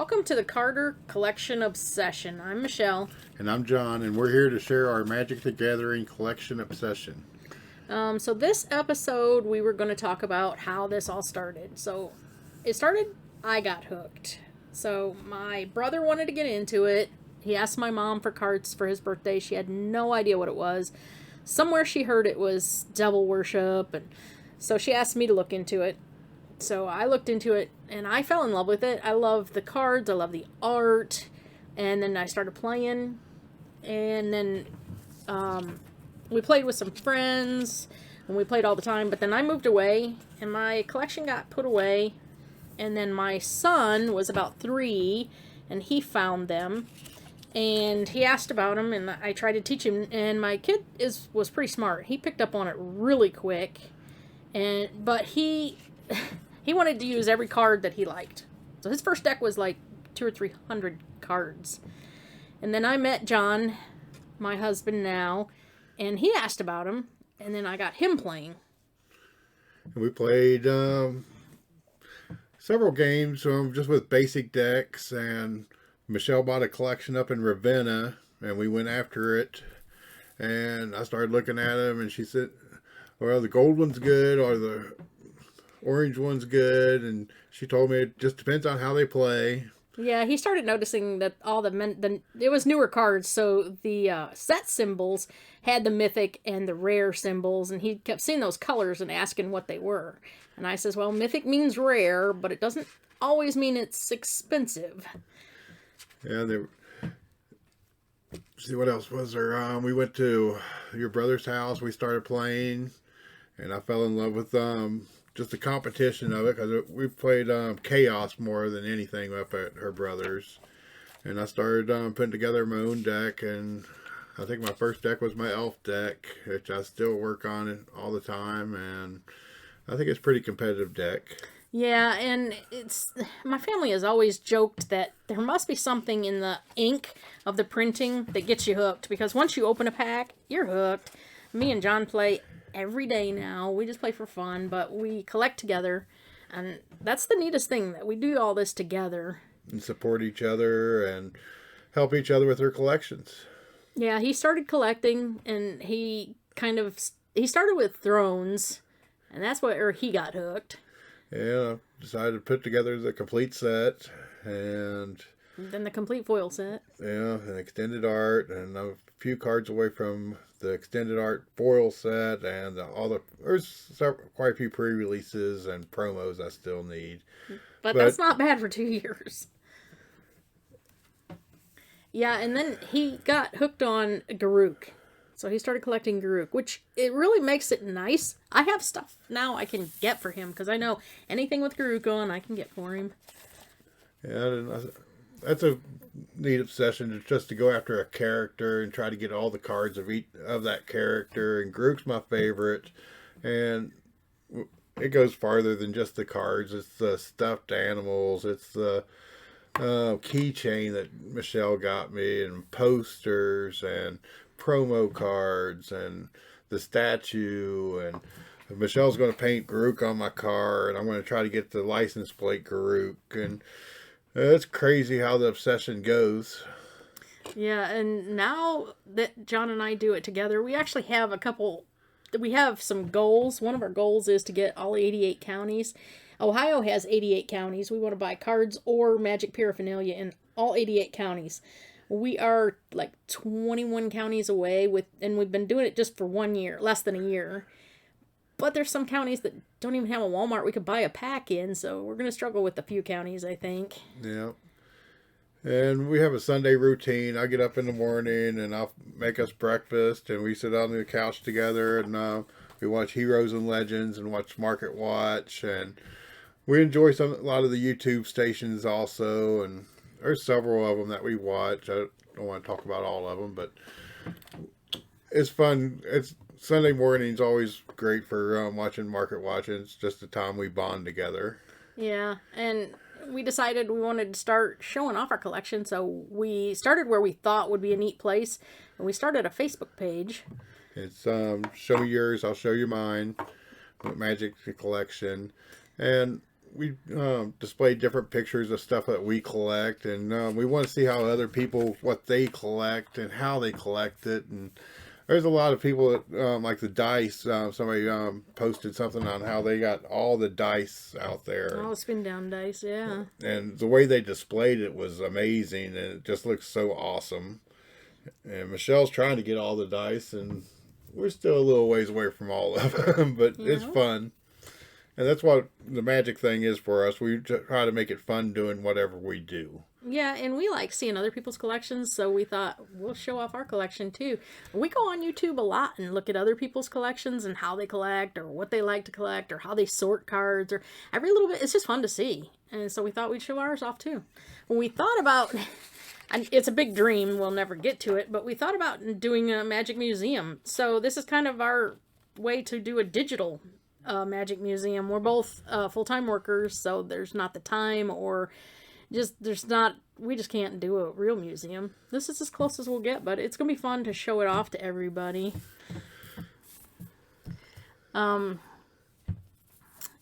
Welcome to the Carter Collection Obsession. I'm Michelle. And I'm John, and we're here to share our Magic the Gathering collection obsession. So this episode, we were going to talk about how this all started. So it started, I got hooked. So my brother wanted to get into it. He asked my mom for cards for his birthday. She had no idea what it was. Somewhere she heard it was devil worship, and so she asked me to look into it. So I looked into it and I fell in love with it. I love the cards, I love the art, and then I started playing, and then we played with some friends, and we played all the time. But then I moved away, and my collection got put away, and then my son was about 3, and he found them, and he asked about them, and I tried to teach him. And my kid was pretty smart. He picked up on it really quick, but he he wanted to use every card that he liked. So his first deck was like 200 or 300 cards. And then I met John, my husband now, and he asked about him, and then I got him playing. We played several games just with basic decks, and Michelle bought a collection up in Ravenna, and we went after it. And I started looking at them, and she said, well, the gold one's good, or the orange one's good, and she told me it just depends on how they play. Yeah, he started noticing that all it was newer cards, so the set symbols had the mythic and the rare symbols, and he kept seeing those colors and asking what they were. And I says, well, mythic means rare, but it doesn't always mean it's expensive. Yeah, see what else was there. We went to your brother's house. We started playing, and I fell in love with just the competition of it, because we played Chaos more than anything up at her brother's. And I started putting together my own deck, and I think my first deck was my elf deck, which I still work on it all the time, and I think it's a pretty competitive deck. Yeah, and my family has always joked that there must be something in the ink of the printing that gets you hooked, because once you open a pack, you're hooked. Me and John play every day now. We just play for fun, but we collect together, and that's the neatest thing, that we do all this together and support each other and help each other with their collections. Yeah, he started collecting, and he started with Thrones, and that's where he got hooked. Yeah, I decided to put together the complete set, and then the complete foil set. Yeah, and extended art, and a few cards away from the extended art foil set, and there's quite a few pre-releases and promos I still need. But that's not bad for 2 years. Yeah, and then he got hooked on Garruk. So he started collecting Garruk, which it really makes it nice. I have stuff now I can get for him, because I know anything with Garruk on I can get for him. Yeah, that's a neat obsession, just to go after a character and try to get all the cards of that character. And Garruk's my favorite, and it goes farther than just the cards. It's the stuffed animals. It's the keychain that Michelle got me, and posters, and promo cards, and the statue. And Michelle's going to paint Garruk on my car, and I'm going to try to get the license plate Garruk. And it's crazy how the obsession goes. Yeah, and now that John and I do it together, we actually have we have some goals. One of our goals is to get all 88 counties. Ohio has 88 counties. We want to buy cards or magic paraphernalia in all 88 counties. We are like 21 counties away, and we've been doing it just for 1 year, less than a year. But there's some counties that don't even have a Walmart we could buy a pack in, so we're going to struggle with a few counties, I think. Yeah. And we have a Sunday routine. I get up in the morning, and I'll make us breakfast, and we sit on the couch together, and we watch Heroes and Legends and watch Market Watch, and we enjoy a lot of the YouTube stations also, and there's several of them that we watch. I don't want to talk about all of them, but it's fun. It's Sunday morning's always great for watching Market Watch. It's just the time we bond together. Yeah, and we decided we wanted to start showing off our collection, so we started where we thought would be a neat place, and we started a Facebook page. It's show me yours, I'll show you mine, Magic Collection. And we display different pictures of stuff that we collect, and we want to see how other people, what they collect and how they collect it. And there's a lot of people that like the dice. Somebody posted something on how they got all the dice out there. Oh, spin down dice, yeah. And the way they displayed it was amazing, and it just looks so awesome. And Michelle's trying to get all the dice, and we're still a little ways away from all of them, but it's fun. And that's what the magic thing is for us. We try to make it fun doing whatever we do. Yeah, and we like seeing other people's collections, so we thought we'll show off our collection too. We go on YouTube a lot and look at other people's collections and how they collect, or what they like to collect, or how they sort cards, or every little bit. It's just fun to see. And so we thought we'd show ours off too. When we thought about, and it's a big dream, we'll never get to it, but we thought about doing a magic museum. So this is kind of our way to do a digital magic museum. We're both full-time workers, so there's not the time, or just we just can't do a real museum. This is as close as we'll get, but it's gonna be fun to show it off to everybody.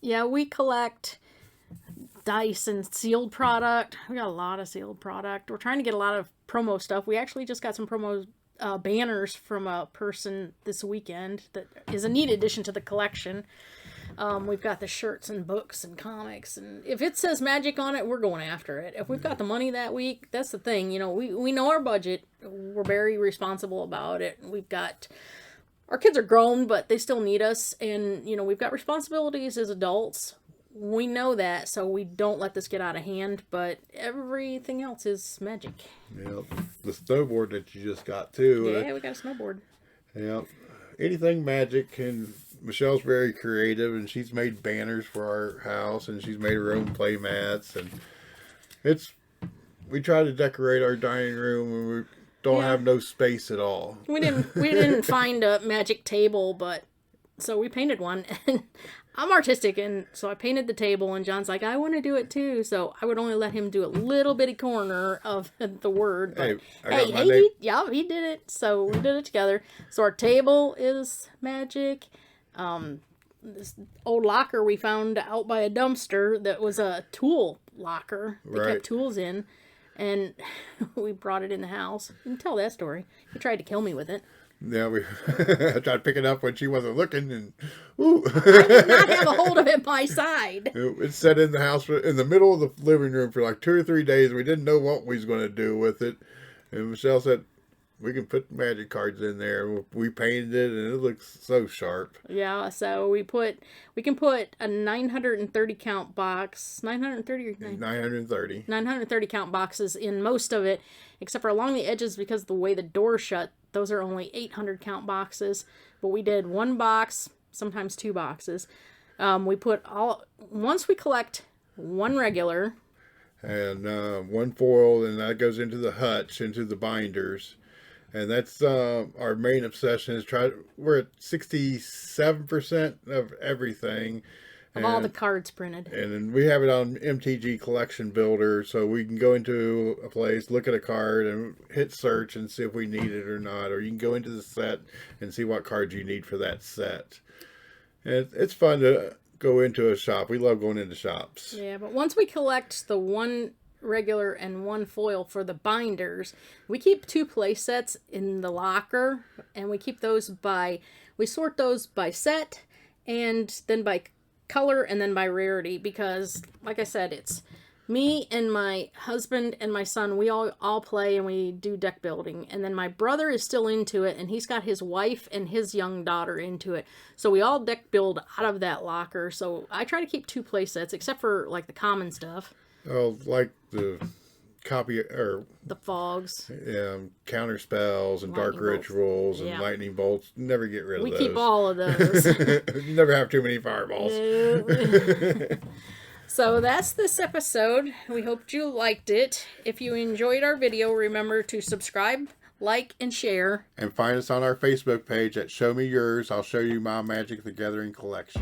Yeah, we collect dice and sealed product. We got a lot of sealed product. We're trying to get a lot of promo stuff. We actually just got some promo banners from a person this weekend that is a neat addition to the collection. We've got the shirts and books and comics, and if it says magic on it, we're going after it. If we've got the money that week, that's the thing. You know, we know our budget. We're very responsible about it. We've got, our kids are grown, but they still need us, and you know, we've got responsibilities as adults. We know that, so we don't let this get out of hand, but everything else is magic. Yeah, the snowboard that you just got too. Yeah, we got a snowboard. Yeah, anything magic. And Michelle's very creative, and she's made banners for our house, and she's made her own play mats, and we try to decorate our dining room, and we don't have no space at all. We didn't find a magic table, but so we painted one, and I'm artistic, and so I painted the table, and John's like, I want to do it too, so I would only let him do a little bitty corner of the word. But he did it, so we did it together. So our table is magic. This old locker we found out by a dumpster that was a tool locker. They kept tools in, and we brought it in the house. You can tell that story. He tried to kill me with it. Yeah, I tried to pick it up when she wasn't looking, and ooh. I did not have a hold of it by side. It sat in the house in the middle of the living room for like 2 or 3 days. We didn't know what we was going to do with it, and Michelle said, we can put magic cards in there. We painted it, and it looks so sharp. Yeah, so we can put a 930 count box, 930 count boxes in most of it, except for along the edges, because of the way the door's shut. Those are only 800 count boxes, but we did one box, sometimes 2 boxes. Once we collect one regular and one foil, and that goes into the hutch, into the binders. And that's our main obsession is we're at 67% of everything. Of all the cards printed. And then we have it on MTG Collection Builder, so we can go into a place, look at a card, and hit search and see if we need it or not. Or you can go into the set and see what cards you need for that set. And it's fun to go into a shop. We love going into shops. Yeah, but once we collect the one regular and one foil for the binders, we keep 2 play sets in the locker, and we keep those we sort those by set, and then by color, and then by rarity, because like I said, it's me and my husband and my son, we all play and we do deck building, and then my brother is still into it, and he's got his wife and his young daughter into it, so we all deck build out of that locker. So I try to keep 2 play sets, except for like the common stuff. Oh, like the copy or the fogs, counter spells and lightning dark rituals and lightning bolts. Never get rid of those. We keep all of those. You never have too many fireballs. So that's this episode. We hope you liked it. If you enjoyed our video, remember to subscribe, like, and share. And find us on our Facebook page at Show Me Yours. I'll show you my Magic the Gathering collection.